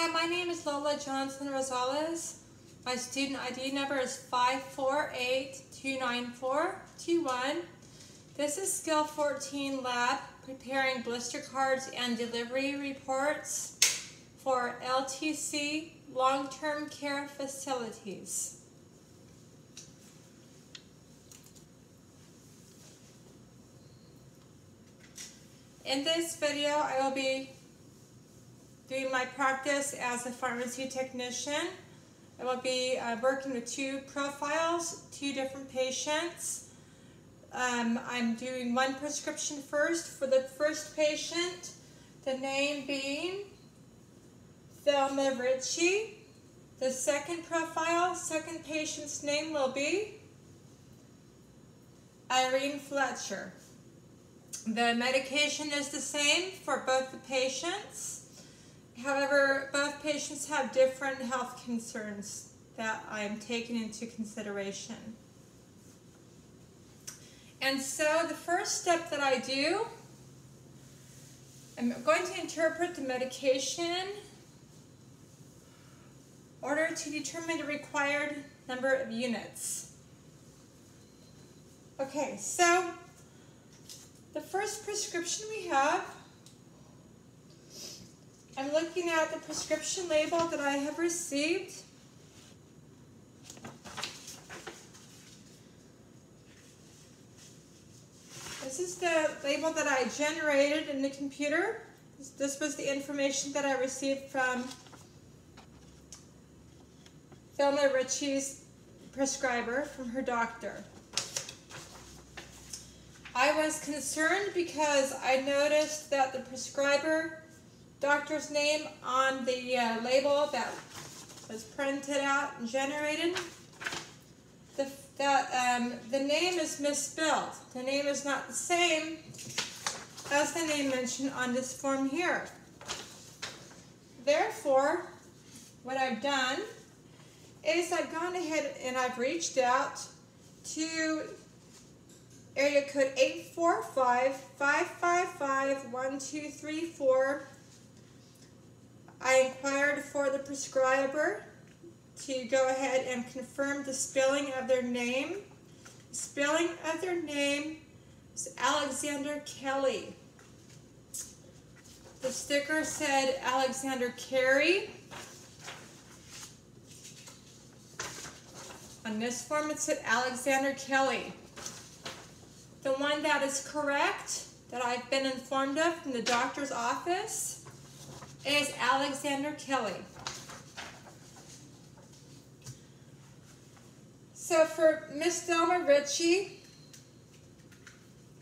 Hi, my name is Lola Johnson Rosales. My student ID number is 548-29421. This is Skill 14 Lab, preparing blister cards and delivery reports for LTC long-term care facilities. In this video, I will be doing my practice as a pharmacy technician. I will be working with two profiles, two different patients. I'm doing one prescription first for the first patient, the name being Thelma Ritchie. The second profile, second patient's name will be Irene Fletcher. The medication is the same for both the patients. However, both patients have different health concerns that I'm taking into consideration. And so the first step that I do, I'm going to interpret the medication in order to determine the required number of units. Okay, so the first prescription we have, I'm looking at the prescription label that I have received. This is the label that I generated in the computer. This was the information that I received from Thelma Ritchie's prescriber, from her doctor. I was concerned because I noticed that the prescriber doctor's name on the label that was printed out and generated, the name is misspelled. The name is not the same as the name mentioned on this form here. Therefore, what I've done is I've gone ahead and I've reached out to area code 845-555-1234. I inquired for the prescriber to go ahead and confirm the spelling of their name. The spelling of their name is Alexander Kelly. The sticker said Alexander Carey. On this form it said Alexander Kelly. The one that is correct, that I've been informed of from the doctor's office, is Alexander Kelly. So for Miss Thelma Ritchie,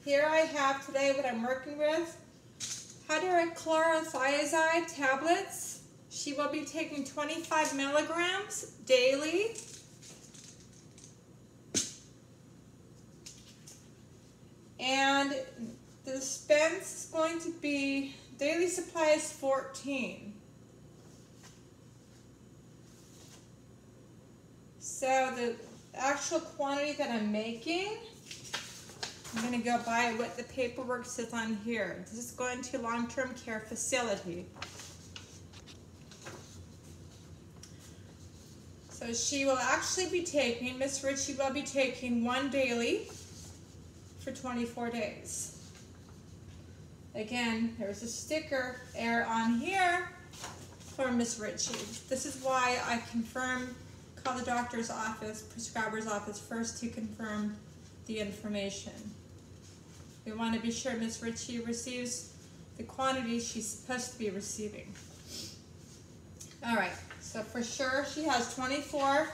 here I have today what I'm working with, hydrochlorothiazide tablets. She will be taking 25 milligrams daily. And the dispense is going to be, daily supply is 14. So the actual quantity that I'm making, I'm going to go by what the paperwork says on here. This is going to long-term care facility. So she will actually be taking, Miss Ritchie will be taking one daily for 24 days. Again, there's a sticker error on here for Miss Ritchie. This is why I call the doctor's office, prescriber's office first to confirm the information. We want to be sure Miss Ritchie receives the quantity she's supposed to be receiving. All right, so for sure she has 24.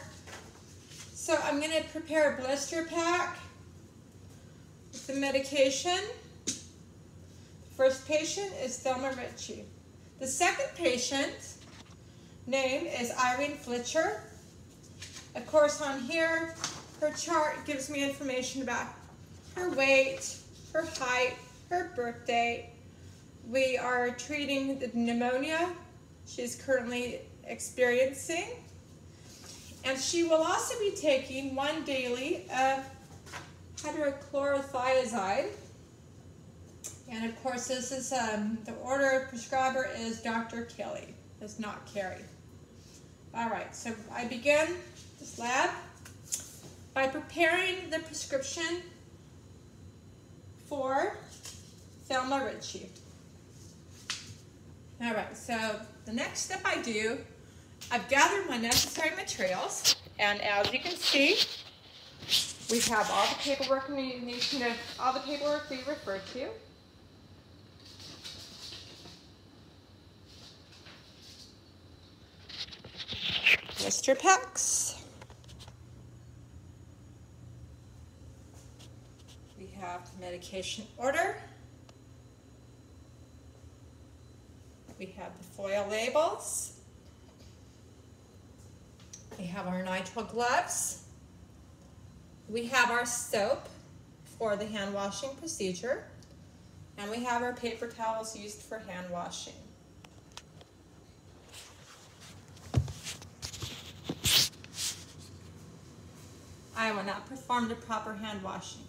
So I'm going to prepare a blister pack with the medication. First patient is Thelma Ritchie. The second patient name is Irene Fletcher. Of course, on here, her chart gives me information about her weight, her height, her birth date. We are treating the pneumonia she's currently experiencing. And she will also be taking one daily of hydrochlorothiazide. And of course, this is the order prescriber is Dr. Kelly. does not carry. All right, so I begin this lab by preparing the prescription for Thelma Ritchie. All right, so the next step I do, I've gathered my necessary materials, and as you can see, we have all the paperwork we refer to. Blister packs. We have the medication order. We have the foil labels. We have our nitrile gloves. We have our soap for the hand washing procedure. And we have our paper towels used for hand washing. I will not perform the proper hand washing.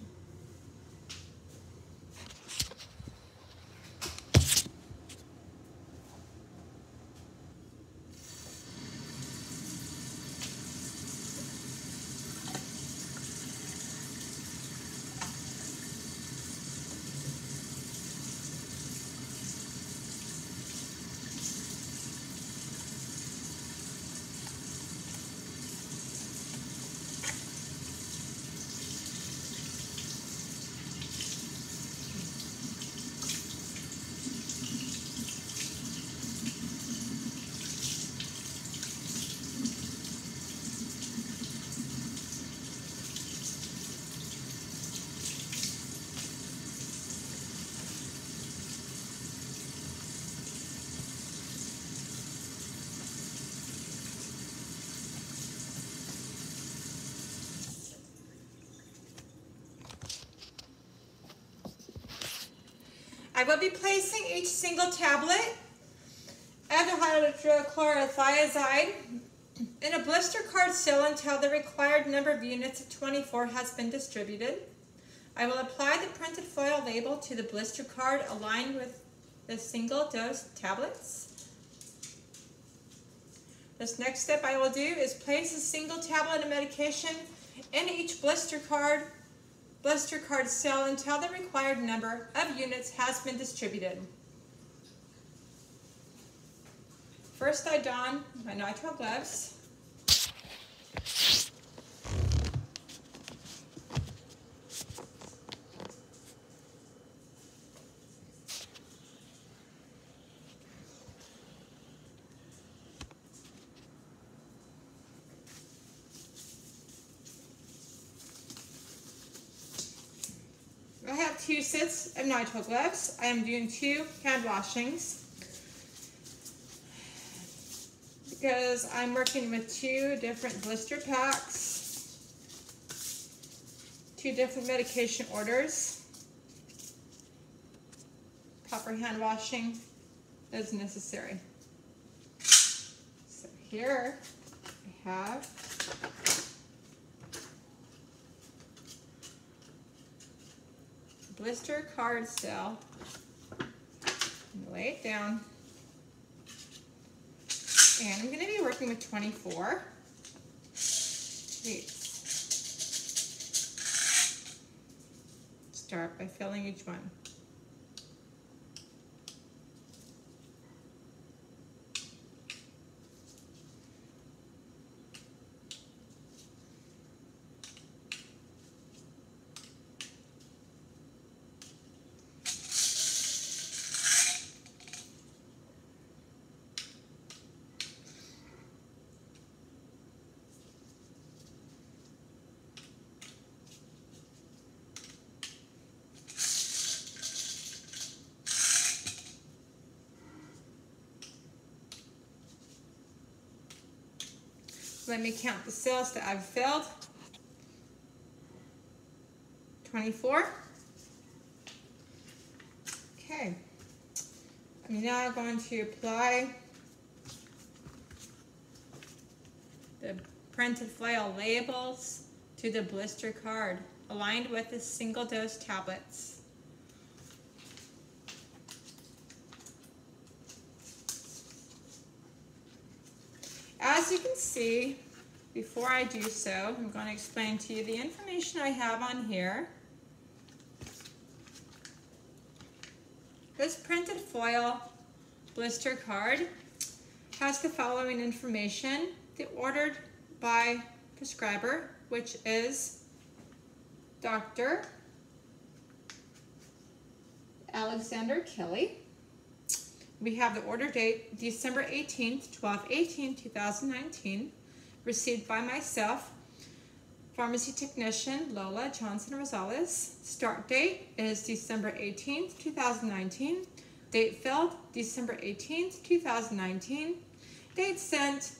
I will be placing each single tablet of the hydrochlorothiazide in a blister card seal until the required number of units of 24 has been distributed. I will apply the printed foil label to the blister card aligned with the single dose tablets. This next step I will do is place a single tablet of medication in each blister card seal until the required number of units has been distributed. First, I don my nitrile gloves. I have 2 sets of nitrile gloves. I am doing 2 hand washings because I'm working with 2 different blister packs, 2 different medication orders. Proper hand washing is necessary. So here I have blister card seal. Lay it down. And I'm going to be working with 24 sheets. Start by filling each one. Let me count the cells that I've filled. 24. Okay. I'm now going to apply the printed foil labels to the blister card, aligned with the single dose tablets. as you can see, before I do so, I'm going to explain to you the information I have on here. This printed foil blister card has the following information: the ordered by prescriber, which is Dr. Alexander Kelly. We have the order date December 18th, 12/18/2019, received by myself, pharmacy technician Lola Johnson Rosale. Start date is December 18th, 2019. Date filled December 18th, 2019. Date sent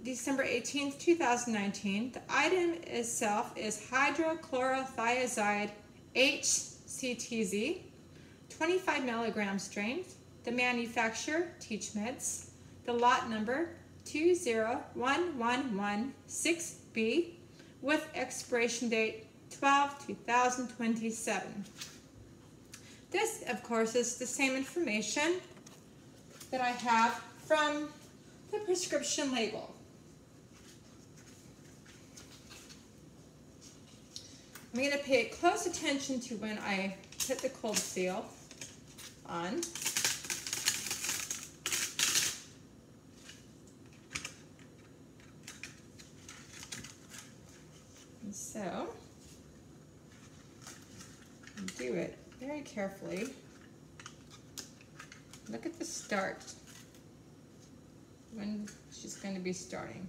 December 18th, 2019. The item itself is hydrochlorothiazide HCTZ, 25 milligram strength. The manufacturer, Teachmeds. The lot number 20111-6B with expiration date 12/2027. This, of course, is the same information that I have from the prescription label. I'm going to pay close attention to when I put the cold seal on. And so, do it very carefully. Look at the start, when she's going to be starting.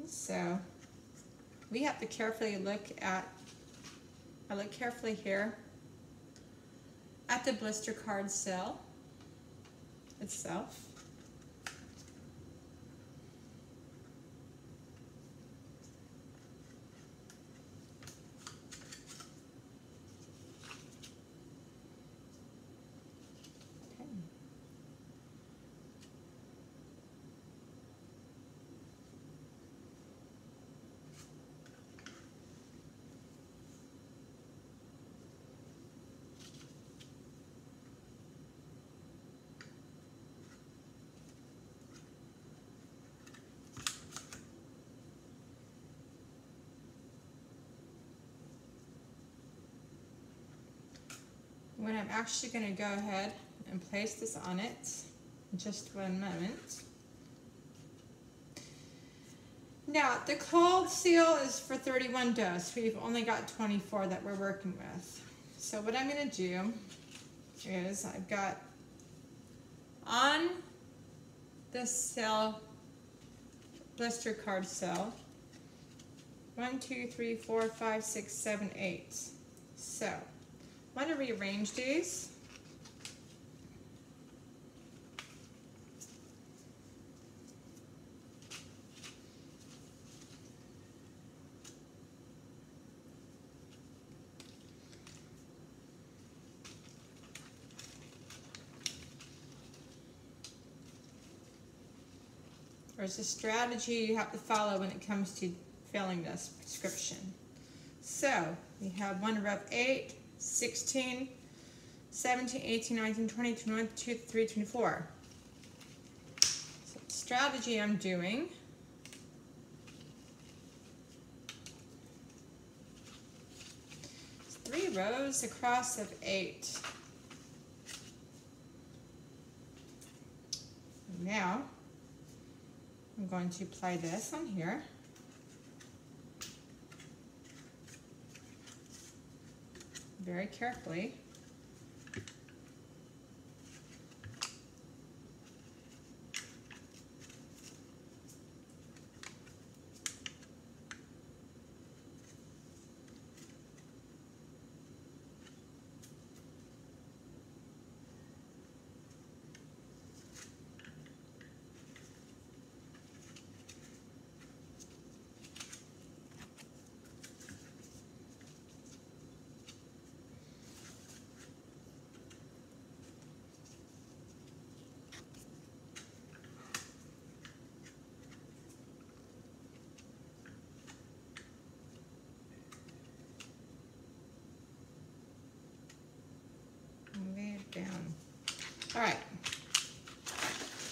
So we have to carefully look at, I look carefully here at the blister card cell itself. When I'm actually going to go ahead and place this on it in just one moment. Now, the cold seal is for 31 dose. We've only got 24 that we're working with. So what I'm going to do is I've got on the cell, blister card cell, 1, 2, 3, 4, 5, 6, 7, 8. So I'm going to rearrange these. There's a strategy you have to follow when it comes to filling this prescription. So we have 1 rep 8, 16, 17, 18, 19, 20, 21, 22, 23, 24. So the strategy I'm doing is 3 rows across of 8. Now I'm going to apply this on here. Very carefully.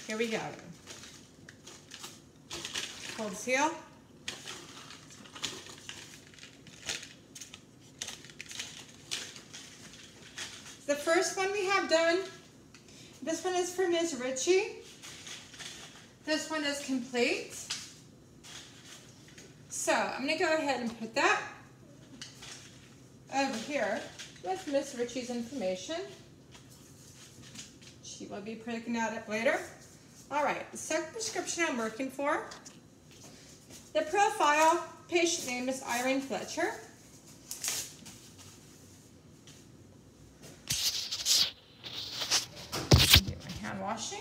Here we go. Hold seal. The first one we have done, this one is for Ms. Ritchie. This one is complete. So I'm going to go ahead and put that over here with Ms. Ritchie's information. She will be picking that up later. All right, the second prescription I'm working for. The profile, patient name is Irene Fletcher. Do my hand washing.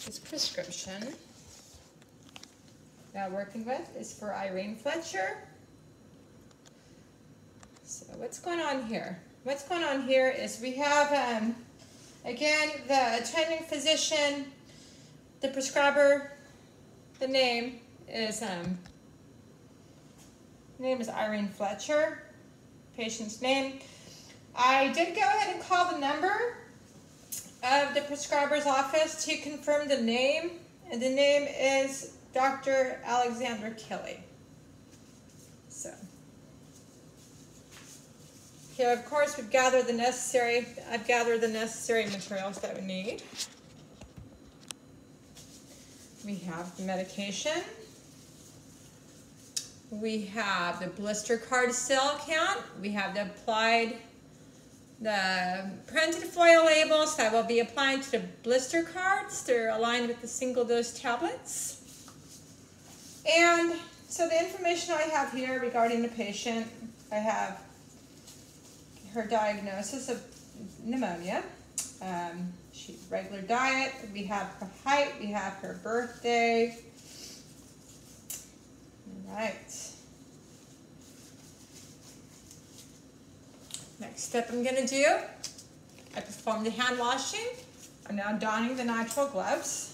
This prescription that I'm working with is for Irene Fletcher. So what's going on here? What's going on here is we have, again, the attending physician, the prescriber, the name is Irene Fletcher, patient's name. I did go ahead and call the number of the prescriber's office to confirm the name, and the name is Dr. Alexander Kelly. So here, of course, I've gathered the necessary materials that we need. We have the medication. We have the blister card cell count. We have the printed foil labels that will be applying to the blister cards. They're aligned with the single dose tablets. And so the information I have here regarding the patient, I have her diagnosis of pneumonia, regular diet, we have her height, we have her birthday. All right. Next step I'm going to do, I perform the hand washing. I'm now donning the nitrile gloves.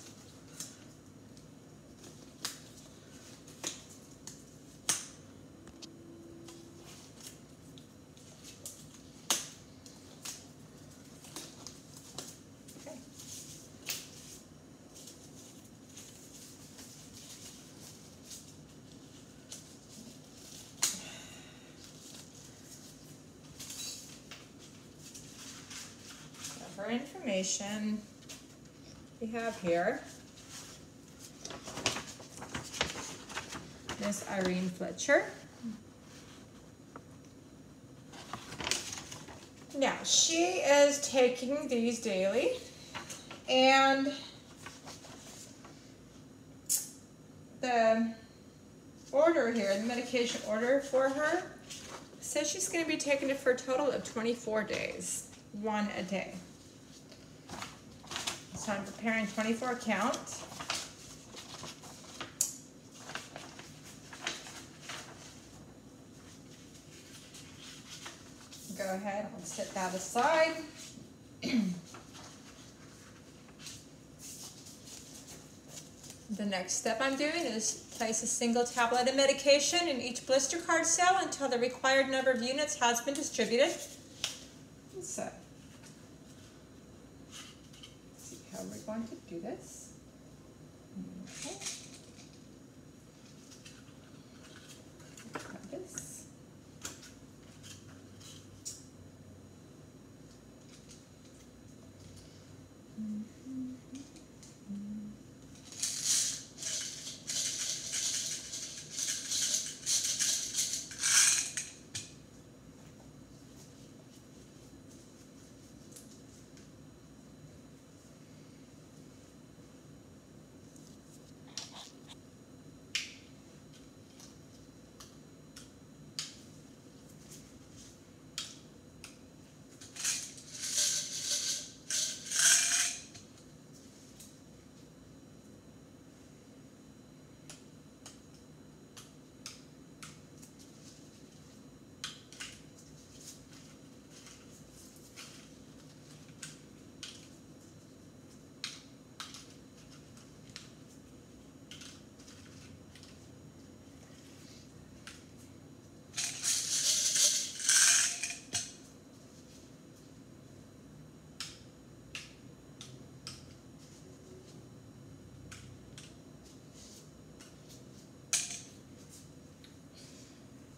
Okay. Her information we have here. Miss Irene Fletcher. Now, she is taking these daily, and the order here, the medication order for her, says she's going to be taking it for a total of 24 days, 1 a day. So I'm preparing 24 count. Go ahead, I'll set that aside. The next step I'm doing is place a single tablet of medication in each blister card cell until the required number of units has been distributed. So, let's see how we're going to do this. Okay. Got this.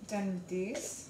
Done with these.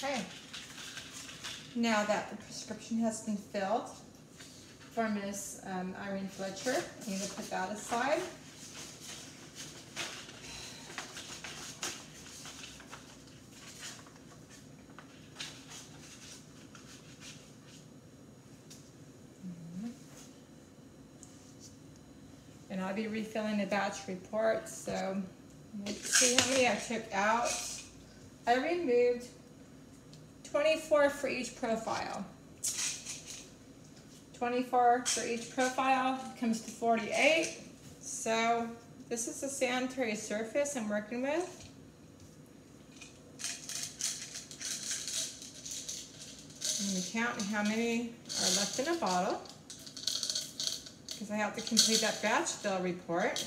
Okay, now that the prescription has been filled for Miss Irene Fletcher, I'm going to put that aside. And I'll be refilling the batch report, so let's see how many I took out. I removed 24 for each profile. 24 for each profile comes to 48. So this is the sanitary surface I'm working with. I'm going to count how many are left in a bottle, because I have to complete that batch fill report.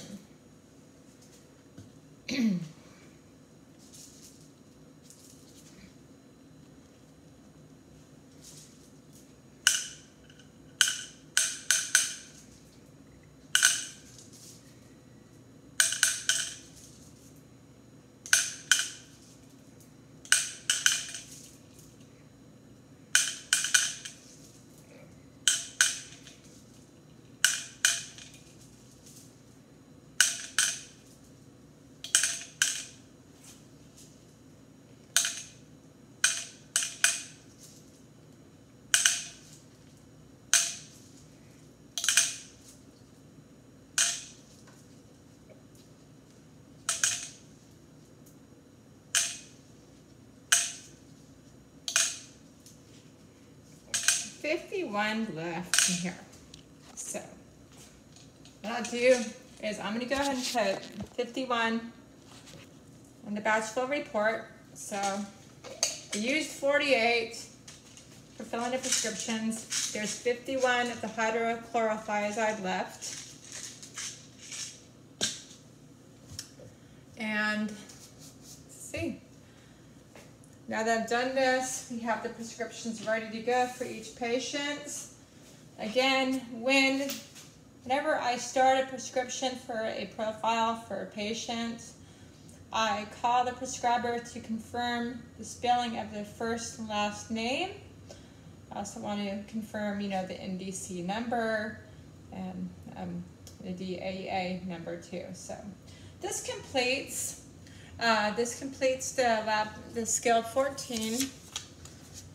51 left in here. So what I'll do is I'm going to go ahead and put 51 on the batch fill report. So we used 48 for filling the prescriptions. There's 51 of the hydrochlorothiazide left. And let's see. Now that I've done this, we have the prescriptions ready to go for each patient. Again, whenever I start a prescription for a profile for a patient, I call the prescriber to confirm the spelling of the first and last name. I also want to confirm, the NDC number and the DAA number too. So this completes the Scale 14,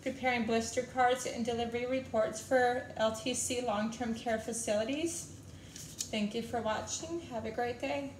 preparing blister cards and delivery reports for LTC long-term care facilities. Thank you for watching. Have a great day.